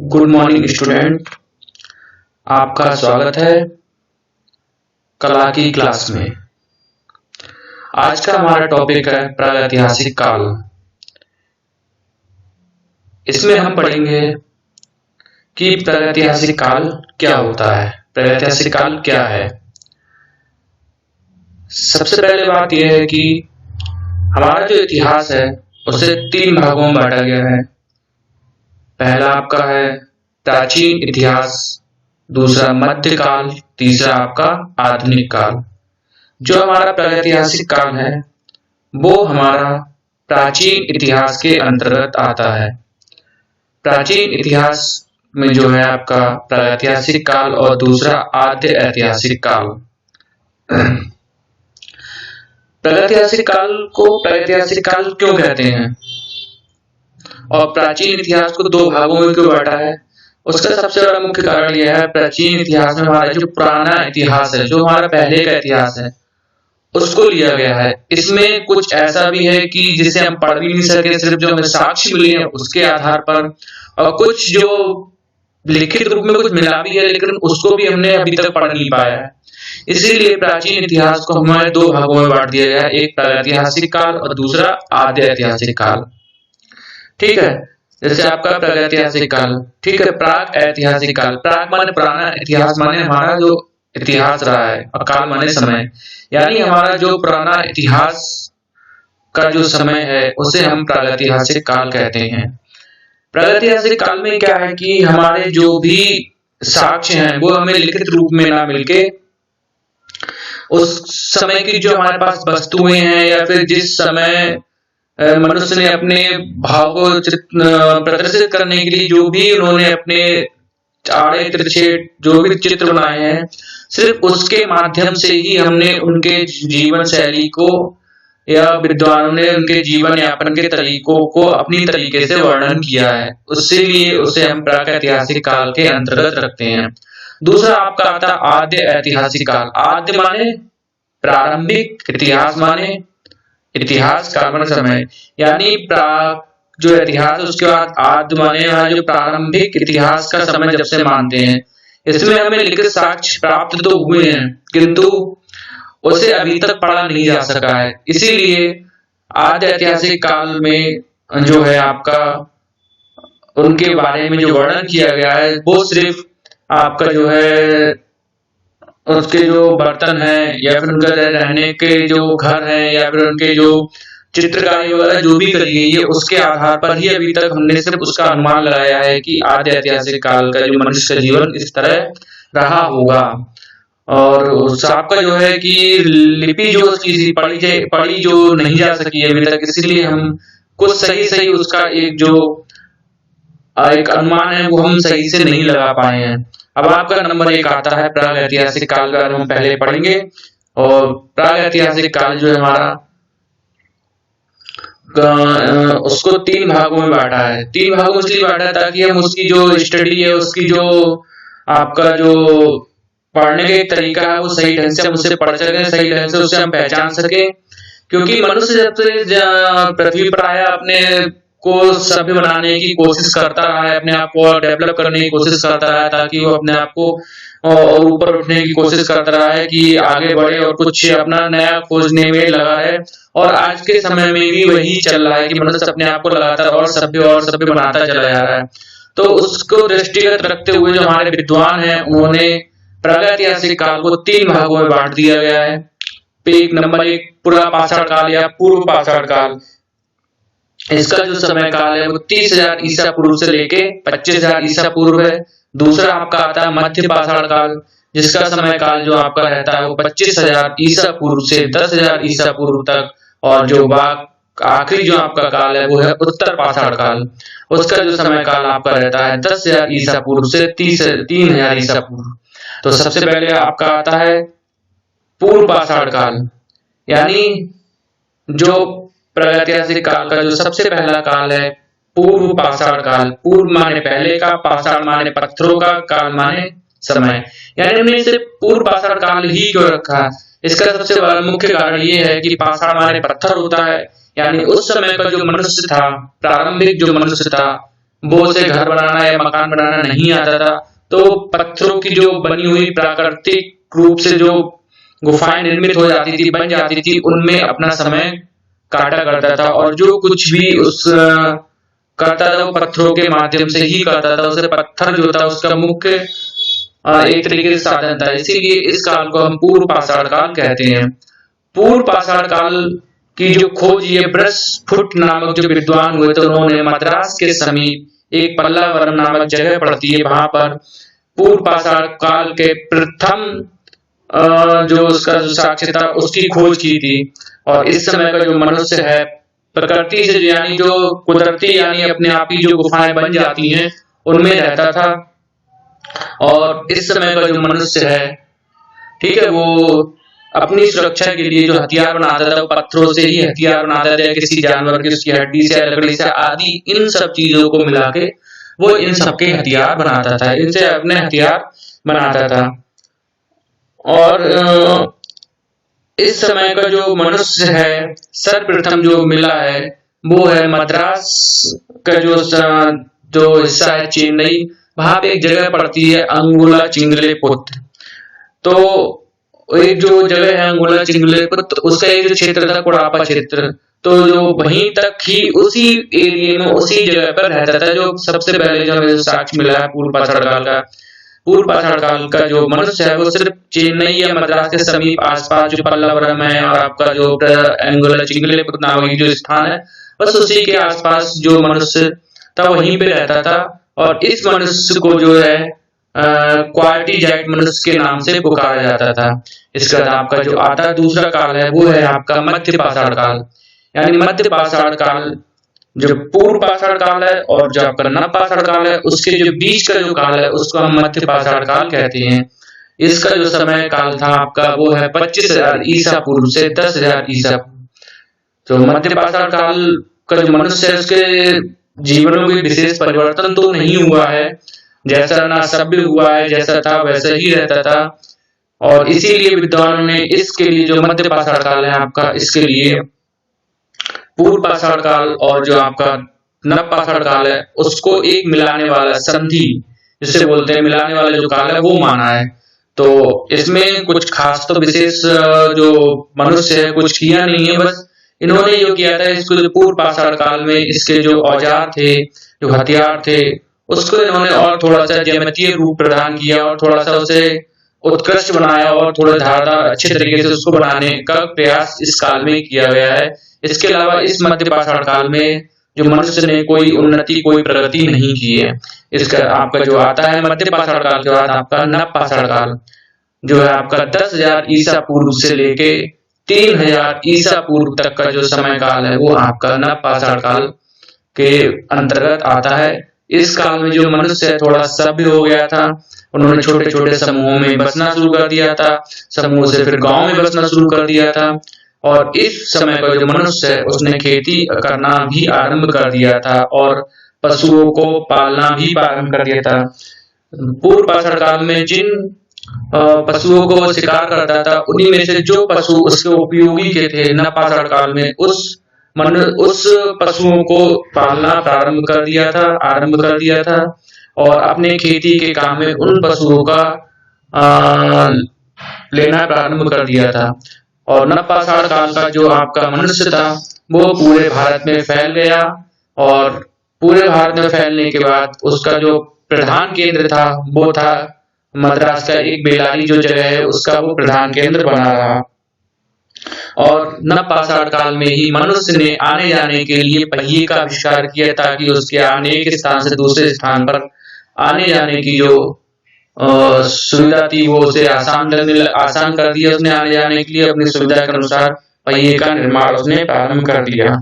Good morning student. आपका स्वागत है कला की क्लास में। आज का हमारा टॉपिक है प्रागैतिहासिक काल। इसमें हम पढ़ेंगे कि प्रागैतिहासिक काल क्या होता है, प्रागैतिहासिक काल क्या है। सबसे पहले बात यह है कि हमारा जो इतिहास है उसे 3 भागों में बांटा गया है। पहला आपका है प्राचीन इतिहास, दूसरा मध्यकाल, तीसरा आपका आधुनिक काल। जो हमारा प्रागैतिहासिक काल है वो हमारा प्राचीन इतिहास के अंतर्गत आता है। प्राचीन इतिहास में जो है आपका प्रागैतिहासिक काल और दूसरा आद्य ऐतिहासिक काल। प्रागैतिहासिक काल को प्रागैतिहासिक काल क्यों कहते हैं और प्राचीन इतिहास को 2 भागों में क्यों बांटा है, उसका सबसे बड़ा मुख्य कारण यह है प्राचीन इतिहास में हमारा जो पुराना इतिहास है, जो हमारा पहले का इतिहास है, उसको लिया गया है। इसमें कुछ ऐसा भी है कि जिसे हम पढ़ भी नहीं सके, सिर्फ जो हमें साक्ष्य मिले हैं उसके आधार पर, और कुछ जो लिखित रूप में कुछ मिला भी है लेकिन उसको भी हमने अभी तक पढ़ नहीं पाया है। इसीलिए प्राचीन इतिहास को हमारे 2 भागों में बांट दिया गया है, एक प्रागैतिहासिक काल और दूसरा आद्य ऐतिहासिक काल। ठीक है, जैसे आपका प्रागैतिहासिक काल, ठीक है। प्राग ऐतिहासिक काल, प्राग माने पुराना, इतिहास माने हमारा जो इतिहास रहा है, और काल माने समय, यानी हमारा जो पुराना इतिहास का जो समय है उसे हम प्रागैतिहासिक काल कहते हैं। प्रागैतिहासिक काल में क्या है कि हमारे जो भी साक्ष्य हैं वो हमें लिखित रूप में ना मिलके उस समय की जो हमारे पास वस्तुएं हैं या फिर जिस समय मनुष्य ने अपने भाव को प्रदर्शित करने के लिए जो भी उन्होंने अपने आड़े तिरछे जो भी चित्र बनाए हैं, सिर्फ उसके माध्यम से ही हमने उनके जीवन शैली को या विद्वानों ने उनके जीवन यापन के तरीकों को अपनी तरीके से वर्णन किया है। उससे लिए उसे हम प्रागैतिहासिक काल के अंतर्गत रखते हैं। दूसरा आपका आता आद्य ऐतिहासिक काल। आद्य माने प्रारंभिक, इतिहास माने इतिहास काल माने समय, यानी प्राग जो इतिहास है उसके बाद आद्य माने जो प्रारंभिक इतिहास का समय जब से मानते हैं। इसमें हमें लिखित साक्ष्य प्राप्त तो हुए हैं किंतु उसे अभी तक पढ़ा नहीं जा सका है। इसीलिए आद्य ऐतिहासिक काल में जो है आपका उनके बारे में जो वर्णन किया गया है वो सिर्फ आपका जो है उसके जो बर्तन है या फिर उनका रहने के जो घर है या फिर उनके जो चित्रकारी वगैरह जो भी करी गई है उसके आधार पर ही अभी तक हमने सिर्फ उसका अनुमान लगाया है कि आद्य ऐतिहासिक काल का जो मनुष्य का जीवन इस तरह रहा होगा। और आपका जो है कि लिपि जो उसकी पढ़ी जो नहीं जा सकी है अभी तक, इसीलिए हम कुछ सही उसका एक अनुमान है वो हम सही से नहीं लगा पाए हैं। अब आपका नंबर 1 आता है प्रागैतिहासिक काल का हम पहले पढ़ेंगे। और प्रागैतिहासिक काल जो है हमारा उसको 3 भागों में बांटा है। 3 भागों में इसलिए बांटा है ताकि हम उसकी जो स्टडी है, उसकी जो आपका जो पढ़ने का एक तरीका है वो सही ढंग से हम उससे पढ़ सके, सही ढंग से उससे हम पहचान सके। क्योंकि मनुष्य जब से पृथ्वी पर आया अपने को सभ्य बनाने की कोशिश करता रहा है, अपने आप को डेवलप करने की कोशिश करता रहा है ताकि वो अपने आप को और ऊपर उठने की कोशिश करता रहा है कि आगे बढ़े और कुछ अपना नया खोजने में लगा है। और आज के समय में भी वही चल रहा है कि मनुष्य अपने आप को लगातार और सभ्य बनाता चला जा रहा है। तो उसको दृष्टिगत रखते हुए जो हमारे विद्वान हैं उन्होंने प्रागैतिहासिक काल को 3 भागों में बांट दिया गया है। नंबर 1 पूरा पाषाण काल या पूर्व पाषाण काल। इसका जो समय काल है वो 30,000 ईसा पूर्व से लेके 25,000 ईसा पूर्व है। दूसरा आपका आता है मध्य पाषाण काल, जिसका समय काल जो आपका रहता है वो 25,000 ईसा पूर्व से 10,000 ईसा पूर्व तक। और जो आखिरी जो आपका काल है वो है उत्तर पाषाण काल। उसका जो समय काल आपका रहता है 10,000 ईसा पूर्व से 3,000 ईसा पूर्व। तो सबसे पहले आपका आता है पूर्व पाषाण काल, यानी जो प्रागैतिहासिक काल का जो सबसे पहला काल है पूर्व पाषाण काल। पूर्व माने पहले का, पाषाण माने पत्थरों का, काल माने समय, यानी हमने इसे पूर्व पाषाण काल ही क्यों रखा। इसका सबसे बड़ा मुख्य कारण ये है कि पाषाण माने पत्थर होता है, यानी उस समय का जो मनुष्य था, प्रारंभिक जो मनुष्य था वो उसे घर बनाना या मकान बनाना नहीं आता था, तो पत्थरों की जो बनी हुई प्राकृतिक रूप से जो गुफाएं निर्मित हो जाती थी, बन जाती थी, उनमें अपना समय काटा करता था। और जो कुछ भी उस करता था वो पत्थरों के माध्यम से ही करता था। उसे पत्थर जो था उसका मुख्य एक तरीके से साधन था। इसीलिए इस काल को हम पूर्व पाषाण काल कहते हैं। पूर्व पाषाण काल की जो खोज ये बृहस्फुट नामक जो विद्वान हुए थे, उन्होंने मद्रास के समीप एक पल्लावरम नामक जगह पड़ती है, वहां पर पूर्व पाषाण काल के प्रथम जो उसका जो साक्ष्य था उसकी खोज की थी। और इस समय का जो मनुष्य है प्रकृति से यानी जो कुदरती यानी अपने आप ही जो गुफाएं बन जाती हैं उनमें रहता था। और इस समय का जो मनुष्य है, ठीक है, वो अपनी सुरक्षा के लिए जो हथियार बनाता था वो पत्थरों से ही हथियार बनाता था, किसी जानवर की उसकी हड्डी से लकड़ी से आदि इन सब चीजों को मिला के वो इन सबके हथियार बनाता था, इनसे अपने हथियार बनाता था। और इस समय का जो मनुष्य है सर्वप्रथम जो मिला है वो है मद्रास का जो हिस्सा है चेन्नई, वहां पे एक जगह पड़ती है अंगुला चिंगलेपुत्र। तो एक जो जगह है अंगुला चिंगलेपुत्र, उसका एक जो क्षेत्र था कुड़ापा क्षेत्र, तो जो वहीं तक ही उसी एरिया में उसी जगह पर रहता था जो सबसे पहले जो साक्ष्य मिला है पूर्व पाषाण काल का। पूर्व पाषाण काल का जो मनुष्य है वो सिर्फ चेन्नई या मद्रास के समीप आसपास जो पल्लावरम है और आपका जो अंगुला चिंगलेपुत्र नामक जो स्थान है, बस उसी के आसपास जो मनुष्य था वहीं पे रहता था। और इस मनुष्य को जो है क्वार्टिजाइट मनुष्य के नाम से पुकारा जाता था। इसके बाद आपका जो आता है दूसरा काल है वो है आपका मध्य पाषाण काल। यानी मध्य पाषाण काल जो पूर्व पाषाण काल है और जो आपका नव पाषाण काल है उसके जो बीच का जो काल है उसको हम मध्य पाषाण काल कहते हैं। इसका जो समय काल था आपका वो है 25,000 ईसा पूर्व से 10,000 ईसा पूर्व। तो मध्य पाषाण काल का जो मनुष्य है उसके जीवन में कोई विशेष परिवर्तन तो नहीं हुआ है, जैसा ना सभ्य हुआ है, जैसा था वैसा ही रहता था। और इसीलिए विद्वानों ने इसके लिए जो मध्य पाषाण काल है आपका, इसके लिए पूर्व पाषाण काल और जो आपका नव पाषाण काल है उसको एक मिलाने वाला संधि जिसे बोलते हैं मिलाने वाला जो काल है वो माना है। तो इसमें कुछ खास तो विशेष जो मनुष्य है कुछ किया नहीं है, बस इन्होंने जो किया था इसको जो पूर्व पाषाण काल में इसके जो औजार थे जो हथियार थे उसको इन्होंने और थोड़ा सा ज्यामितीय रूप प्रदान किया और थोड़ा सा उसे उत्कृष्ट बनाया और थोड़ा धारदार अच्छे तरीके से उसको बनाने का प्रयास इस काल में किया गया है। इसके अलावा इस मध्य पाषाण काल में जो मनुष्य ने कोई उन्नति कोई प्रगति नहीं की है। इसका आपका जो आता है मध्य पाषाण काल के बाद आपका नव पाषाण काल जो है आपका 10,000 ईसा पूर्व से लेके 3,000 ईसा पूर्व तक का जो समय काल है वो आपका नव पाषाण काल के अंतर्गत आता है। इस काल में जो मनुष्य थोड़ा सभ्य हो गया था, उन्होंने छोटे छोटे समूहों में बसना शुरू कर दिया था, समूह से फिर गांव में बसना शुरू कर दिया था। और इस समय का जो मनुष्य है उसने खेती करना भी आरंभ कर दिया था और पशुओं को पालना भी प्रारंभ कर दिया था। पूर्व पाषाण काल में जिन पशुओं को शिकार करता था उन्हीं में से जो पशु उसके उपयोगी के थे नव पाषाण काल में उस पशुओं को पालना आरंभ कर दिया था और अपने खेती के काम में उन पशुओं का लेना प्रारंभ कर दिया था। और नव पाषाण काल का जो आपका मनुष्य था वो पूरे भारत में फैल गया और पूरे भारत में फैलने के बाद उसका जो प्रधान केंद्र था वो था मद्रास का एक बेलारी जो जगह है उसका वो प्रधान केंद्र बना रहा। और नव पाषाण काल में ही मनुष्य ने आने जाने के लिए पहिए का आविष्कार किया ताकि उसके आने एक स्थान से दूसरे स्थान पर आने जाने की जो सुविधा थी वो उसे आसान कर दिया। उसने आने जाने के लिए अपनी सुविधा के अनुसार पहिए का निर्माण उसने प्रारंभ कर दिया।